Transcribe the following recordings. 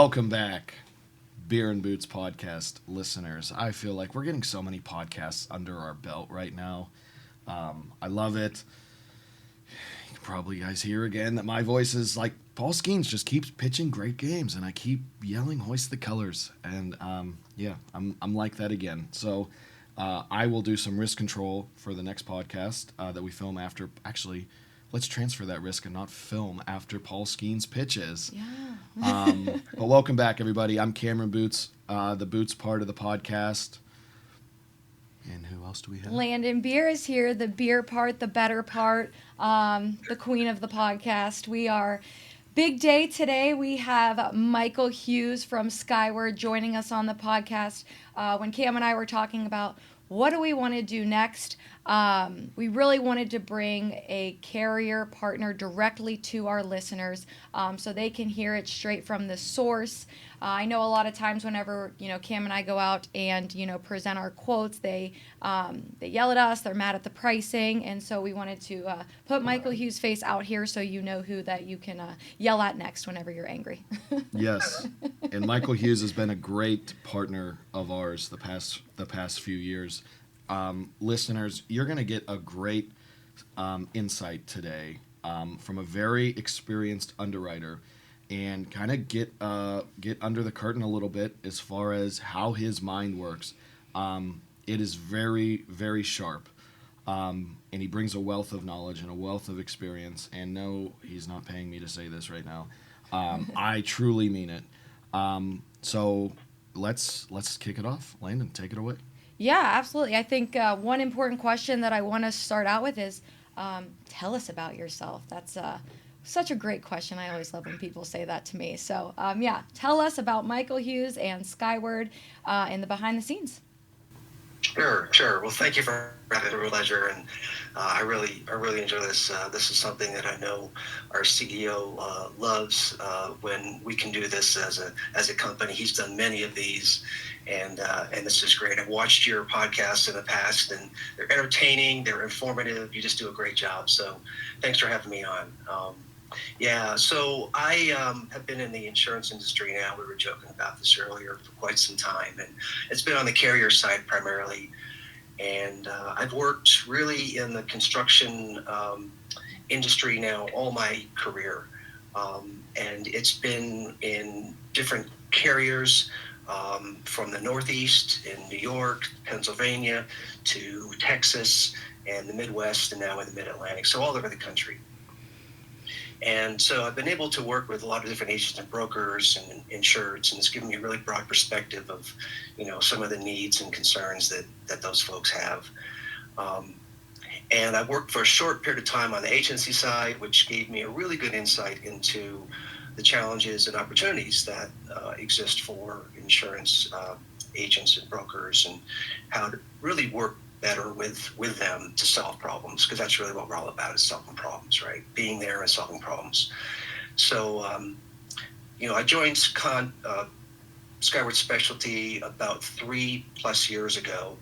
Welcome back, Beer and Boots podcast listeners. I feel like we're getting so many podcasts under our belt right now. I love it. You can probably guys hear again that my voice is like Paul Skeens just keeps pitching great games, and I keep yelling "Hoist the colors!" And I'm like that again. So I will do some risk control for the next podcast that we film after. Actually, let's transfer that risk and not film after Paul Skeens pitches. Yeah. But welcome back, everybody. I'm Cameron Boots, the Boots part of the podcast. And who else do we have? Landon Beer is here, the beer part, the better part, the queen of the podcast. We are big day today. We have Michael Hughes from Skyward joining us on the podcast. When Cam and I were talking about what do we want to do next, we really wanted to bring a carrier partner directly to our listeners so they can hear it straight from the source. I know a lot of times whenever Cam and I go out and present our quotes, they yell at us. They're mad at the pricing, and so we wanted to put Michael Hughes' face out here so you know who that you can yell at next whenever you're angry. Yes, and Michael Hughes has been a great partner of ours the past few years. Listeners, you're going to get a great insight today from a very experienced underwriter, and kind of get under the curtain a little bit as far as how his mind works. It is very, very sharp, and he brings a wealth of knowledge and a wealth of experience. And no, he's not paying me to say this right now. I truly mean it. So let's kick it off. Landon, take it away. Yeah, absolutely. I think one important question that I want to start out with is tell us about yourself. That's such a great question. I always love when people say that to me. So, tell us about Michael Hughes and Skyward in the behind the scenes. Sure. Well, thank you for having me. It's a pleasure, and I really enjoy this. This is something that I know our CEO loves when we can do this as a company. He's done many of these, and this is great. I've watched your podcasts in the past, and they're entertaining, they're informative. You just do a great job. So, thanks for having me on. So I have been in the insurance industry now. We were joking about this earlier for quite some time, and it's been on the carrier side primarily. And I've worked really in the construction industry now all my career, and it's been in different carriers from the Northeast in New York, Pennsylvania, to Texas, and the Midwest, and now in the Mid-Atlantic, so all over the country. And so I've been able to work with a lot of different agents and brokers and insureds, and it's given me a really broad perspective of, some of the needs and concerns that those folks have. And I worked for a short period of time on the agency side, which gave me a really good insight into the challenges and opportunities that exist for insurance agents and brokers, and how to really work better with them to solve problems, because that's really what we're all about, is solving problems, right? Being there and solving problems. So, I joined Skyward Specialty about 3+ years ago.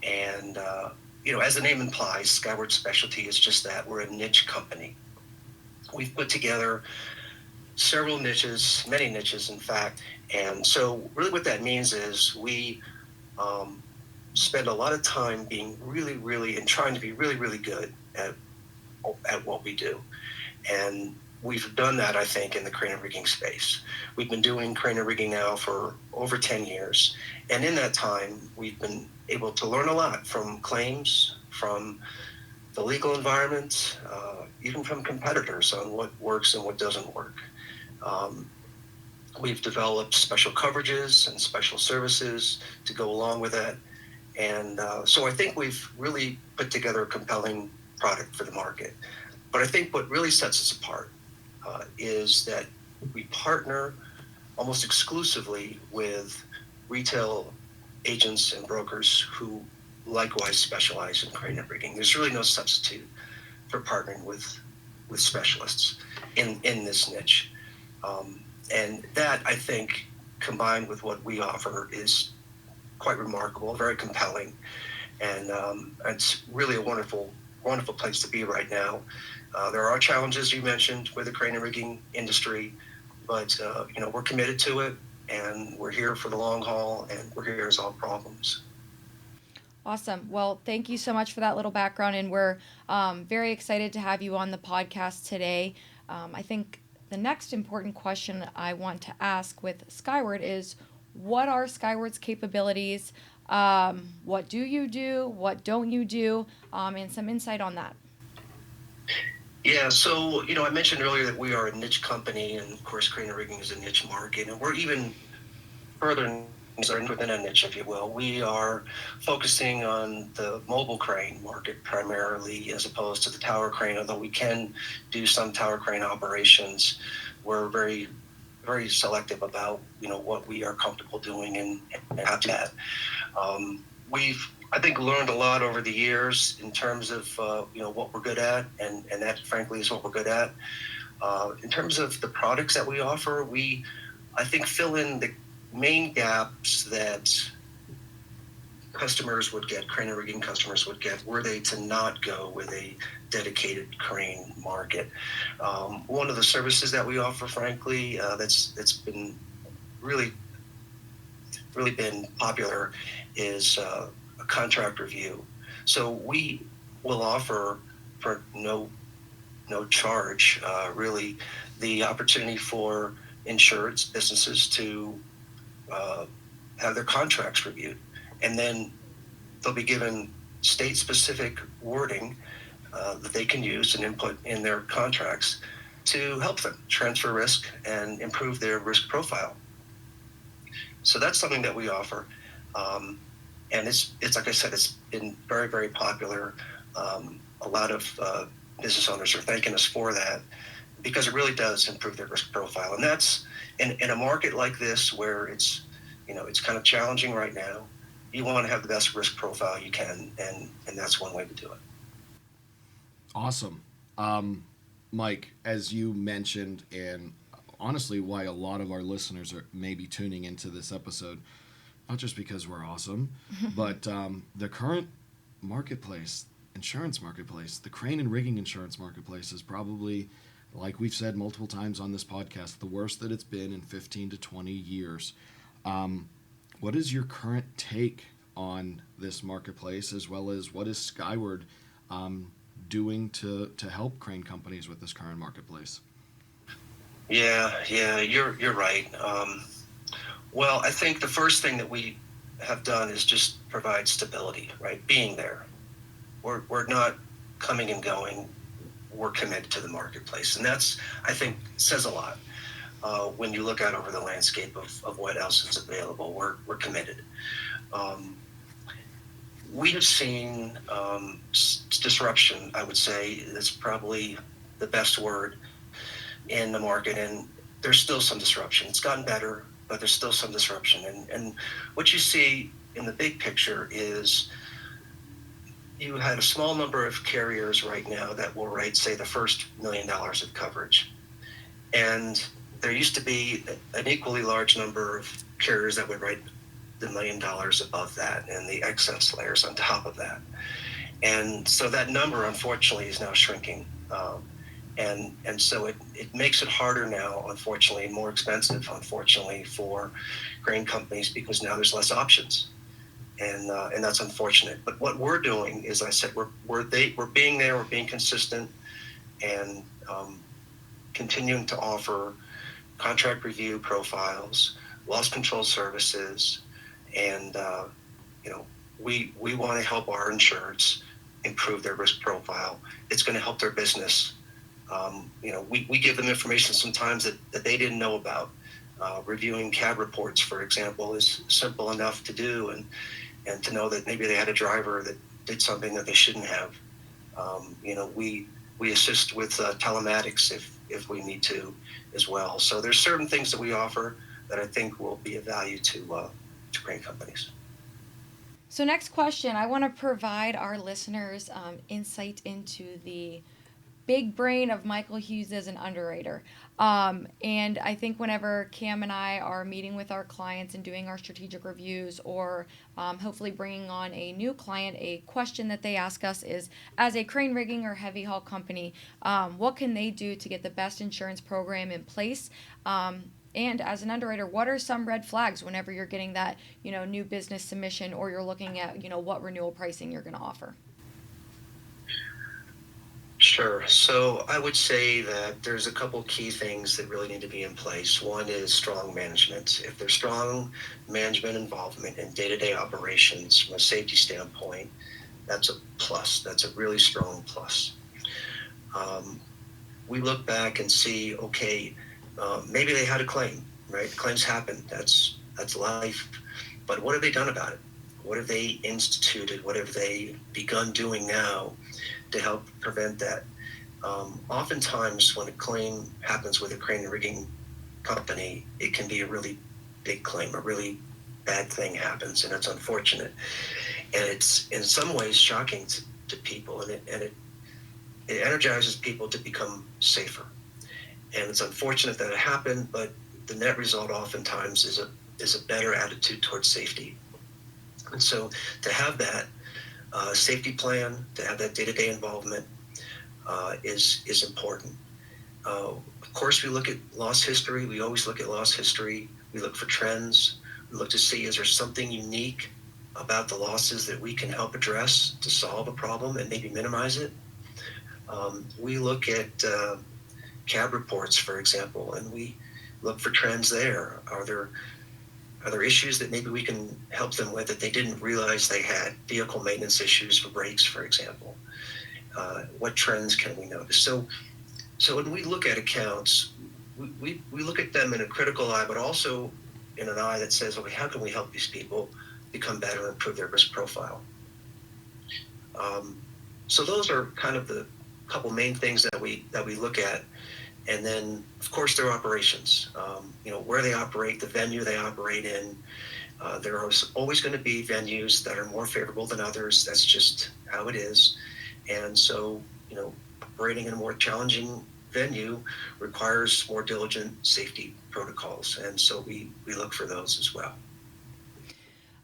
And, as the name implies, Skyward Specialty is just that. We're a niche company. We've put together several niches, many niches, in fact. And so really what that means is we spend a lot of time being really, and trying to be really good at what we do. And we've done that, I think, in the crane and rigging space. We've been doing crane and rigging now for over 10 years. And in that time, we've been able to learn a lot from claims, from the legal environment, even from competitors on what works and what doesn't work. We've developed special coverages and special services to go along with that. And so I think we've really put together a compelling product for the market. But I think what really sets us apart is that we partner almost exclusively with retail agents and brokers who likewise specialize in crane and rigging. There's really no substitute for partnering with specialists in this niche. And that, I think, combined with what we offer, is quite remarkable, very compelling, and it's really a wonderful place to be right now. There are challenges you mentioned with the crane and rigging industry. but we're committed to it, and we're here for the long haul, and we're here to resolve problems. Awesome. Well, thank you so much for that little background, and we're very excited to have you on the podcast today. I think the next important question I want to ask with Skyward is, what are Skyward's capabilities? What do you do? What don't you do? And some insight on that. Yeah, so I mentioned earlier that we are a niche company, and of course, crane and rigging is a niche market, and we're even further within a niche, if you will. We are focusing on the mobile crane market primarily, as opposed to the tower crane. Although we can do some tower crane operations, we're very, very selective about what we are comfortable doing and how to that. We've, I think, learned a lot over the years in terms of what we're good at, and that frankly is what we're good at. In terms of the products that we offer, I think fill in the main gaps that customers would get, crane and rigging customers would get, were they to not go with a dedicated crane market. One of the services that we offer, frankly, that's been really been popular is a contract review. So we will offer for no charge, really, the opportunity for insurance businesses to have their contracts reviewed, and then they'll be given state-specific wording that they can use and input in their contracts to help them transfer risk and improve their risk profile. So that's something that we offer, and it's like I said, it's been very, very popular. A lot of business owners are thanking us for that, because it really does improve their risk profile, and that's in a market like this where it's kind of challenging right now. You want to have the best risk profile you can, and that's one way to do it. Awesome. Mike, as you mentioned, and honestly why a lot of our listeners are maybe tuning into this episode, not just because we're awesome, but the current marketplace, insurance marketplace, the crane and rigging insurance marketplace is probably, like we've said multiple times on this podcast, the worst that it's been in 15 to 20 years. What is your current take on this marketplace, as well as what is Skyward doing to help crane companies with this current marketplace? Yeah, you're right. Well, I think the first thing that we have done is just provide stability, right? Being there. We're not coming and going. We're committed to the marketplace, and that's, I think, says a lot. When you look out over the landscape of what else is available, we're committed. We have seen disruption, I would say, that's probably the best word in the market, and there's still some disruption. It's gotten better, but there's still some disruption. And what you see in the big picture is you had a small number of carriers right now that will write, say, the first $1 million of coverage. And there used to be an equally large number of carriers that would write the $1 million above that and the excess layers on top of that. And so that number, unfortunately, is now shrinking. And so it makes it harder now, unfortunately, more expensive, unfortunately, for crane companies, because now there's less options. And that's unfortunate. But what we're doing is, I said, we're being there, we're being consistent, and continuing to offer contract review profiles, loss control services, and we want to help our insureds improve their risk profile. It's going to help their business. We give them information sometimes that they didn't know about. Reviewing CAD reports, for example, is simple enough to do, and to know that maybe they had a driver that did something that they shouldn't have. We assist with telematics if we need to as well. So there's certain things that we offer that I think will be of value to crane companies. So next question, I want to provide our listeners insight into the big brain of Michael Hughes as an underwriter. And I think whenever Cam and I are meeting with our clients and doing our strategic reviews, or hopefully bringing on a new client, a question that they ask us is, as a crane rigging or heavy haul company, what can they do to get the best insurance program in place? And as an underwriter, what are some red flags whenever you're getting that, new business submission, or you're looking at, what renewal pricing you're going to offer? Sure. So I would say that there's a couple key things that really need to be in place. One is strong management. If there's strong management involvement in day-to-day operations from a safety standpoint, that's a plus. That's a really strong plus. We look back and see, okay, maybe they had a claim, right? Claims happen. That's life. But what have they done about it? What have they instituted? What have they begun doing now to help prevent that? Oftentimes, when a claim happens with a crane and rigging company, it can be a really big claim. A really bad thing happens, and it's unfortunate. And it's in some ways shocking to people, and it energizes people to become safer. And it's unfortunate that it happened, but the net result oftentimes is a better attitude towards safety. And so to have that safety plan, to have that day-to-day involvement is important. Of course, we look at loss history. We always look at loss history. We look for trends. We look to see, is there something unique about the losses that we can help address to solve a problem and maybe minimize it? We look at cab reports, for example, and we look for trends there. Are there issues that maybe we can help them with that they didn't realize they had? Vehicle maintenance issues for brakes, for example. What trends can we notice? So when we look at accounts, we look at them in a critical eye, but also in an eye that says, okay, how can we help these people become better and improve their risk profile? So those are kind of the couple main things that we look at. And then, of course, their operations, where they operate, the venue they operate in. There are always going to be venues that are more favorable than others. That's just how it is. And so, operating in a more challenging venue requires more diligent safety protocols. And so we look for those as well.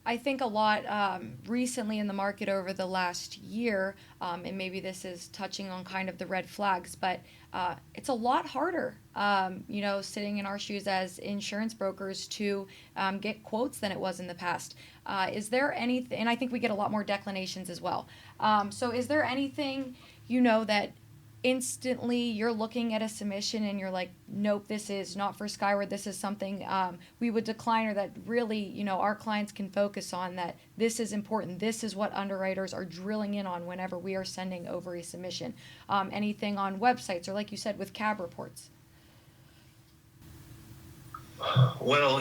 I think a lot recently in the market over the last year, and maybe this is touching on kind of the red flags, but it's a lot harder, sitting in our shoes as insurance brokers to get quotes than it was in the past. Is there anything, and I think we get a lot more declinations as well. So is there anything, that instantly you're looking at a submission and you're like, nope, this is not for Skyward. This is something we would decline, or that really, our clients can focus on, that this is important. This is what underwriters are drilling in on whenever we are sending over a submission. Anything on websites, or like you said, with cab reports? Well,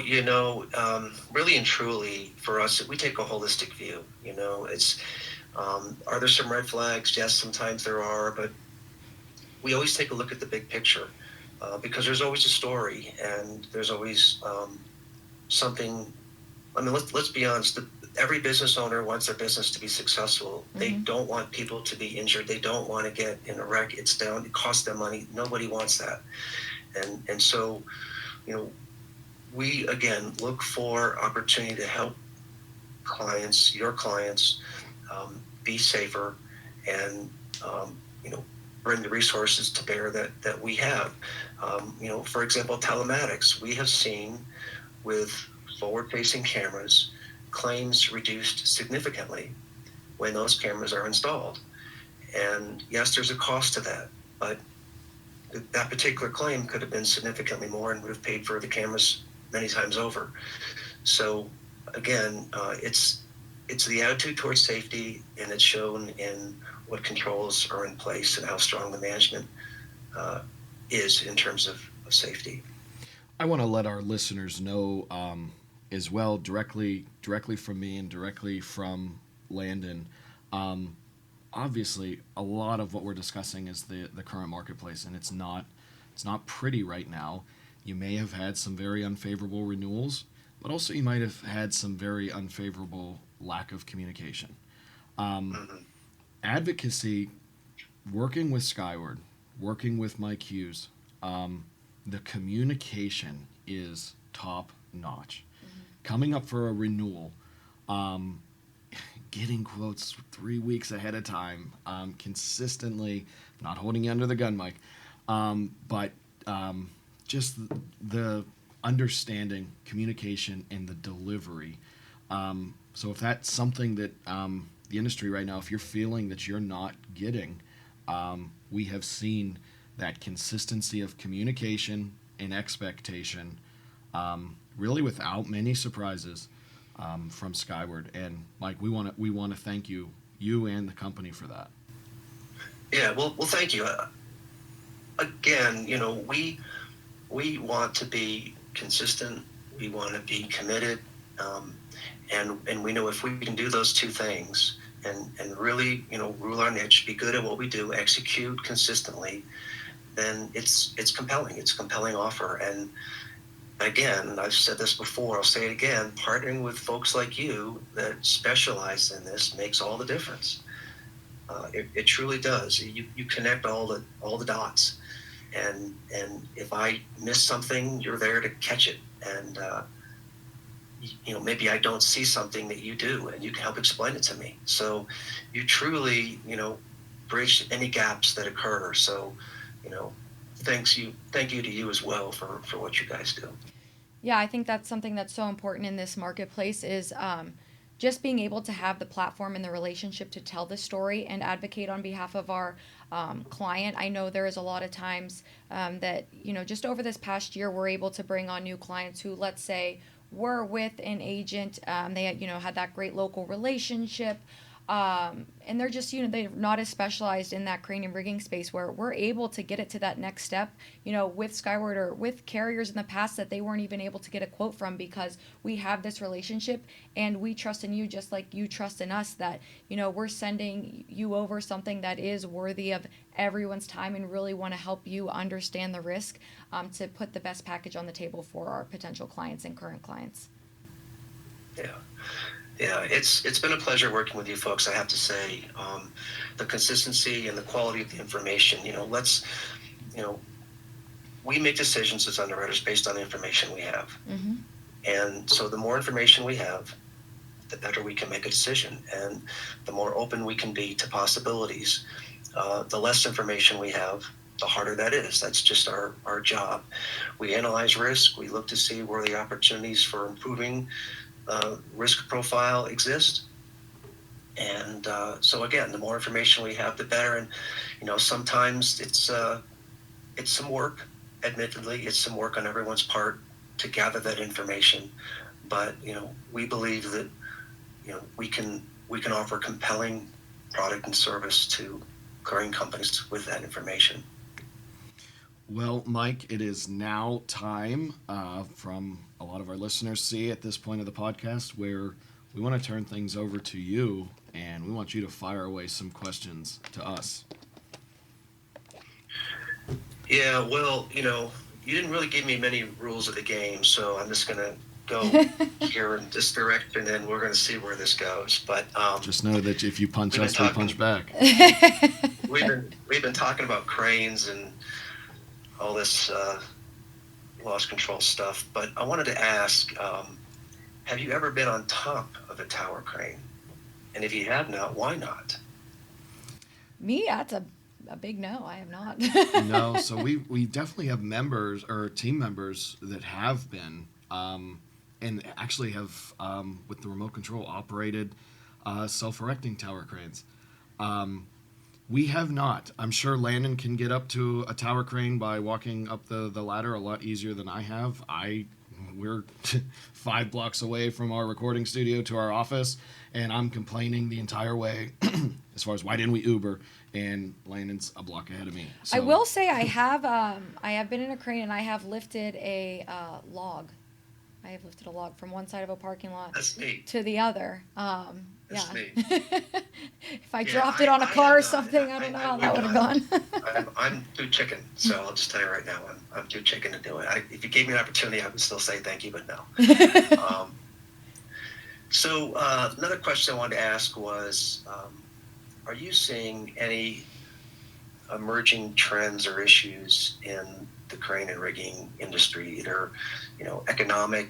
really and truly for us, we take a holistic view. It's are there some red flags? Yes, sometimes there are, but we always take a look at the big picture because there's always a story, and there's always something. I mean, let's be honest. Every business owner wants their business to be successful. Mm-hmm. They don't want people to be injured. They don't want to get in a wreck. It costs them money. Nobody wants that. And so, we again look for opportunity to help your clients, be safer, and bring the resources to bear that we have. For example, telematics. We have seen with forward-facing cameras, claims reduced significantly when those cameras are installed. And yes, there's a cost to that, but that particular claim could have been significantly more and would have paid for the cameras many times over. So again, it's the attitude towards safety, and it's shown in what controls are in place and how strong the management is in terms of safety. I want to let our listeners know as well, directly from me and directly from Landon. Obviously, a lot of what we're discussing is the current marketplace, and it's not pretty right now. You may have had some very unfavorable renewals, but also you might have had some very unfavorable lack of communication. Advocacy, working with Skyward, working with Mike Hughes, the communication is top notch. Coming up for a renewal, getting quotes 3 weeks ahead of time, consistently, not holding you under the gun, Mike, but just the understanding, communication, and the delivery. So if that's something that the industry right now, if you're feeling that you're not getting, we have seen that consistency of communication and expectation, really without many surprises, from Skyward. And Mike, we want to thank you and the company for that. Yeah, well, thank you. Again, we want to be consistent. We want to be committed, and we know if we can do those two things and really, rule our niche, be good at what we do, execute consistently, then it's compelling. It's a compelling offer. And again, I've said this before, I'll say it again, partnering with folks like you that specialize in this makes all the difference. It truly does. You connect all the dots, and if I miss something, you're there to catch it. And maybe I don't see something that you do, and you can help explain it to me. So you truly, bridge any gaps that occur. So, thank you to you as well for what you guys do. Yeah, I think that's something that's so important in this marketplace is just being able to have the platform and the relationship to tell the story and advocate on behalf of our client. I know there is a lot of times that, just over this past year, we're able to bring on new clients who, let's say, were with an agent. They had, had that great local relationship. And they're just, they're not as specialized in that crane and rigging space where we're able to get it to that next step, with Skyward or with carriers in the past that they weren't even able to get a quote from because we have this relationship and we trust in you just like you trust in us that, we're sending you over something that is worthy of everyone's time and really want to help you understand the risk to put the best package on the table for our potential clients and current clients. Yeah, it's been a pleasure working with you folks. I have to say, the consistency and the quality of the information. We make decisions as underwriters based on the information we have, and so the more information we have, the better we can make a decision, and the more open we can be to possibilities. The less information we have, the harder that is. That's just our job. We analyze risk. We look to see where the opportunities for improving risk profile exist. And so again, the more information we have, the better. And sometimes it's some work. Admittedly, it's some work on everyone's part to gather that information. But we believe that we can offer compelling product and service to crane companies with that information. Well, Mike, it is now time from a lot of our listeners see at this point of the podcast where we want to turn things over to you and we want you to fire away some questions to us. Yeah, well, you didn't really give me many rules of the game, so I'm just going to go here in this direction and we're going to see where this goes. But just know that if you punch us, we punch back. We've been talking about cranes and all this loss control stuff, but I wanted to ask, have you ever been on top of a tower crane? And if you have not, why not? Me, that's a big no. I have not. No, so we definitely have members or team members that have been, and actually have, with the remote control, operated self-erecting tower cranes. We have not. I'm sure Landon can get up to a tower crane by walking up the ladder a lot easier than I have. We're 5 blocks away from our recording studio to our office, and I'm complaining the entire way as far as why didn't we Uber, and Landon's a block ahead of me. So. I will say I have been in a crane and I have lifted a log. I have lifted a log from one side of a parking lot to the other. That's neat. If I dropped it on a car or something, I don't know how that would have gone. I'm too chicken, so I'll just tell you right now, I'm too chicken to do it. If you gave me an opportunity, I would still say thank you, but no. So another question I wanted to ask was, are you seeing any emerging trends or issues in the crane and rigging industry, either, economic,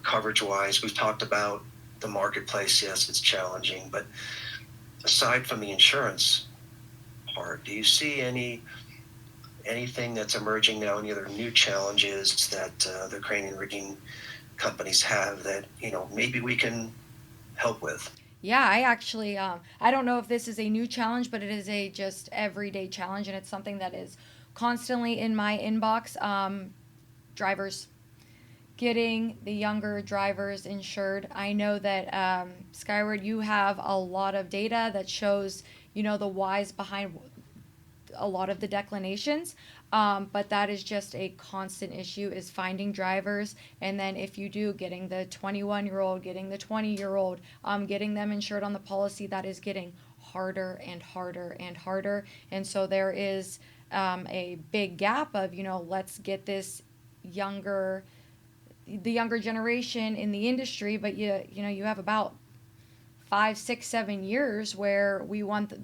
coverage-wise. We've talked about the marketplace. Yes, it's challenging, but aside from the insurance part, do you see anything that's emerging now, any other new challenges that the crane and rigging companies have that maybe we can help with? Yeah, I actually, I don't know if this is a new challenge, but it is a just everyday challenge, and it's something that is constantly in my inbox. Drivers, getting the younger drivers insured. I know that Skyward, you have a lot of data that shows, the whys behind a lot of the declinations. But that is just a constant issue, is finding drivers. And then if you do, getting the 21-year-old, getting the 20-year-old, getting them insured on the policy, that is getting harder and harder and harder. And so there is a big gap of, let's get this younger the younger generation in the industry, but you have about 5, 6, 7 years where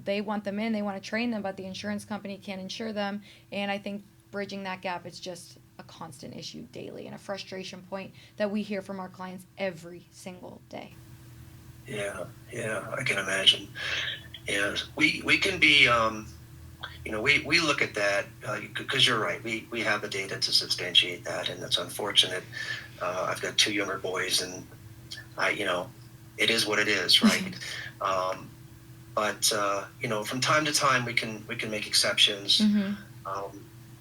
they want them in, they want to train them, but the insurance company can't insure them. And I think bridging that gap is just a constant issue daily and a frustration point that we hear from our clients every single day. Yeah, I can imagine. Yeah, we can be, we look at that because you're right. We have the data to substantiate that, and it's unfortunate. I've got 2 younger boys, and it is what it is, right? But from time to time we can make exceptions. Mm-hmm.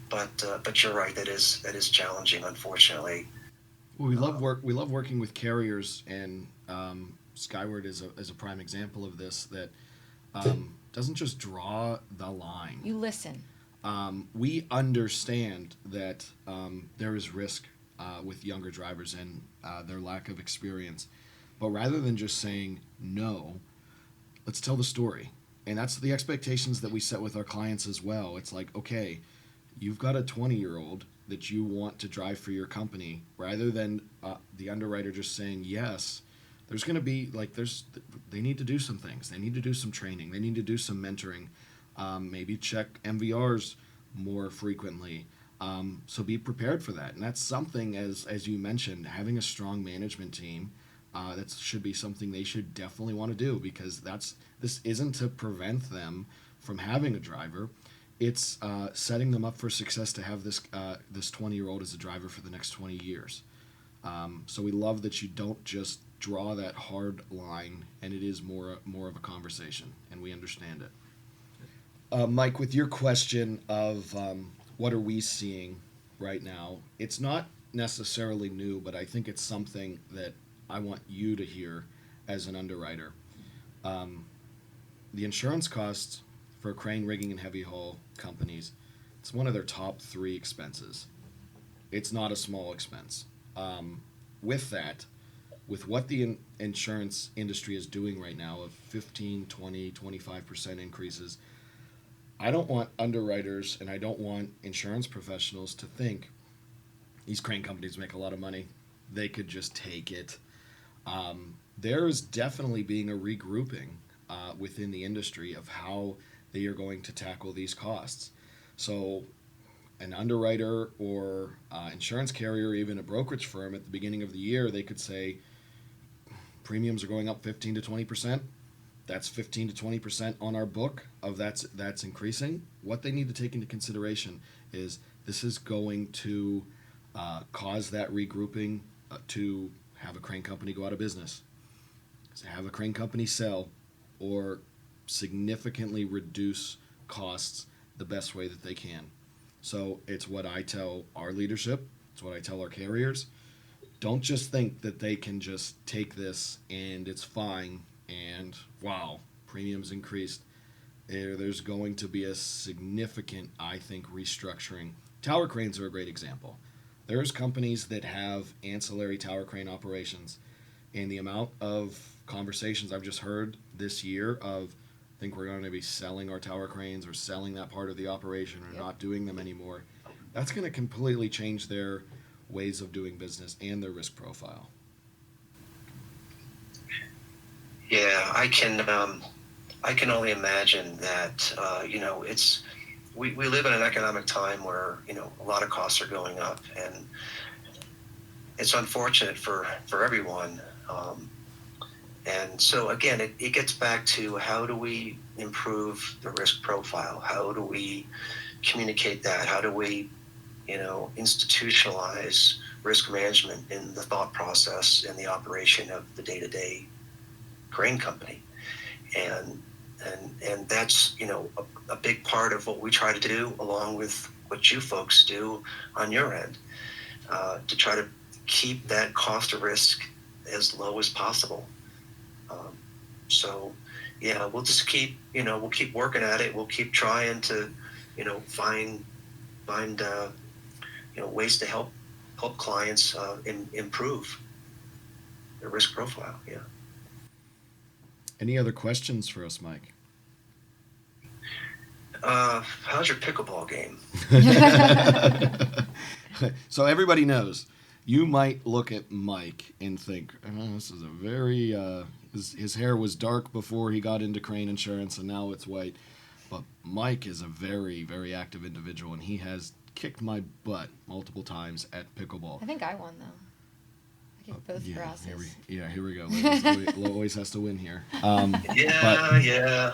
But you're right. That is challenging, unfortunately. Well, we love working with carriers, and Skyward is a prime example of this. That doesn't just draw the line. You listen. We understand that there is risk with younger drivers and their lack of experience. But rather than just saying no, let's tell the story. And that's the expectations that we set with our clients as well. It's like, okay, you've got a 20-year-old that you want to drive for your company. Rather than the underwriter just saying yes, there's going to be they need to do some things. They need to do some training. They need to do some mentoring. Maybe check MVRs more frequently. So be prepared for that. And that's something, as you mentioned, having a strong management team. That should be something they should definitely want to do, because this isn't to prevent them from having a driver. It's setting them up for success to have this 20-year-old as a driver for the next 20 years. So we love that you don't just draw that hard line, and it is more of a conversation, and we understand it. Mike, with your question of what are we seeing right now, it's not necessarily new, but I think it's something that I want you to hear as an underwriter. The insurance costs for crane rigging and heavy haul companies, it's one of their top 3 expenses. It's not a small expense. With what the insurance industry is doing right now of 15, 20, 25% increases, I don't want underwriters and I don't want insurance professionals to think these crane companies make a lot of money, they could just take it. There is definitely being a regrouping within the industry of how they are going to tackle these costs. So an underwriter or insurance carrier, even a brokerage firm at the beginning of the year, they could say premiums are going up 15 to 20%. That's 15 to 20% on our book of that's increasing. What they need to take into consideration is this is going to cause that regrouping to have a crane company go out of business, to have a crane company sell, or significantly reduce costs the best way that they can. So it's what I tell our leadership, it's what I tell our carriers. Don't just think that they can just take this and it's fine and wow, premiums increased. There's going to be a significant, I think, restructuring. Tower cranes are a great example. There's companies that have ancillary tower crane operations, and the amount of conversations I've just heard this year of, I think we're going to be selling our tower cranes or selling that part of the operation or not doing them anymore. That's going to completely change their ways of doing business and their risk profile. Yeah, I can I can only imagine that, we live in an economic time where, a lot of costs are going up, and it's unfortunate for everyone. And so again, it gets back to, how do we improve the risk profile? How do we communicate that? How do we, institutionalize risk management in the thought process and the operation of the day-to-day crane company? And that's, a big part of what we try to do, along with what you folks do on your end, to try to keep that cost of risk as low as possible. So yeah, we'll just keep, we'll keep working at it. We'll keep trying to, find ways to help clients improve their risk profile. Yeah. Any other questions for us, Mike? How's your pickleball game? So everybody knows, you might look at Mike and think, this is a very, his hair was dark before he got into crane insurance, and now it's white. But Mike is a very, very active individual, and he has kicked my butt multiple times at pickleball. I think I won, though. I kicked both grasses. Here we go. Lois has to win here.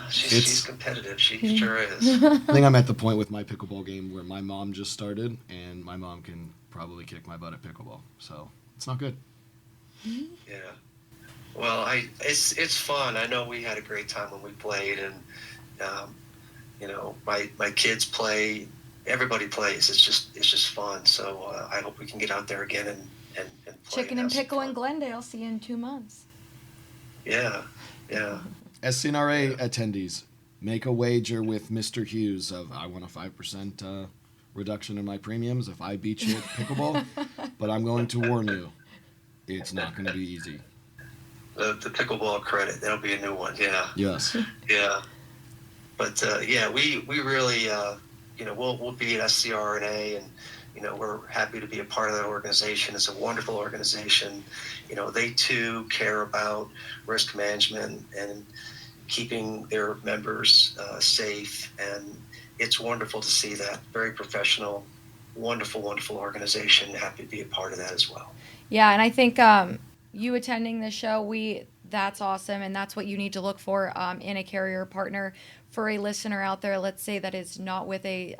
She's competitive. She sure is. I think I'm at the point with my pickleball game where my mom just started, and my mom can probably kick my butt at pickleball. So it's not good. Yeah. Well, it's fun. I know we had a great time when we played, and my kids play. Everybody plays. It's just fun. So I hope we can get out there again and play. Chicken and Pickle in Glendale. See you in 2 months. Yeah. SNRA attendees, make a wager with Mr. Hughes of, I want a 5% reduction in my premiums if I beat you at pickleball. But I'm going to warn you, it's not going to be easy. The pickleball credit, that'll be a new one. Yeah. Yes. Yeah. But we really, we'll be at SCRNA, and we're happy to be a part of that organization. It's a wonderful organization. They too care about risk management and keeping their members safe, and it's wonderful to see that. Very professional, wonderful organization. Happy to be a part of that as well. Yeah, and I think you attending this show, that's awesome, and that's what you need to look for in a carrier partner. For a listener out there, let's say that is not with a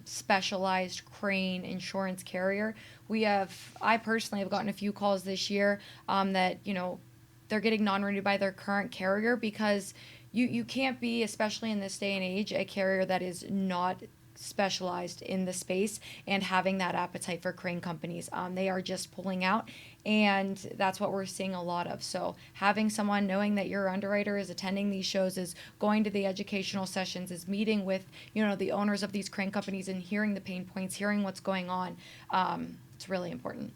specialized crane insurance carrier, I personally have gotten a few calls this year that they're getting non-renewed by their current carrier, because you can't be, especially in this day and age, a carrier that is not specialized in the space and having that appetite for crane companies. They are just pulling out, and that's what we're seeing a lot of. So having someone, knowing that your underwriter is attending these shows, is going to the educational sessions, is meeting with the owners of these crane companies and hearing the pain points, hearing what's going on, it's really important.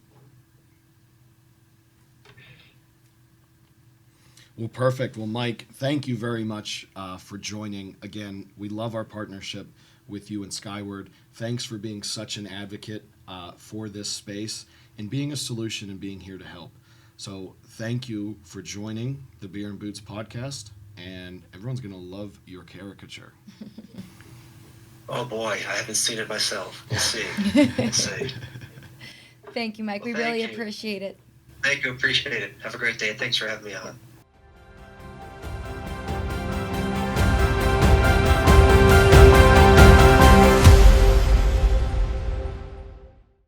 Well, perfect. Well, Mike, thank you very much for joining. Again, we love our partnership with you and Skyward. Thanks for being such an advocate for this space and being a solution and being here to help. So thank you for joining the Beer and Boots podcast, and everyone's going to love your caricature. Oh boy, I haven't seen it myself. We'll see. Thank you, Mike. Well, we really appreciate it. Thank you. Appreciate it. Have a great day. Thanks for having me on.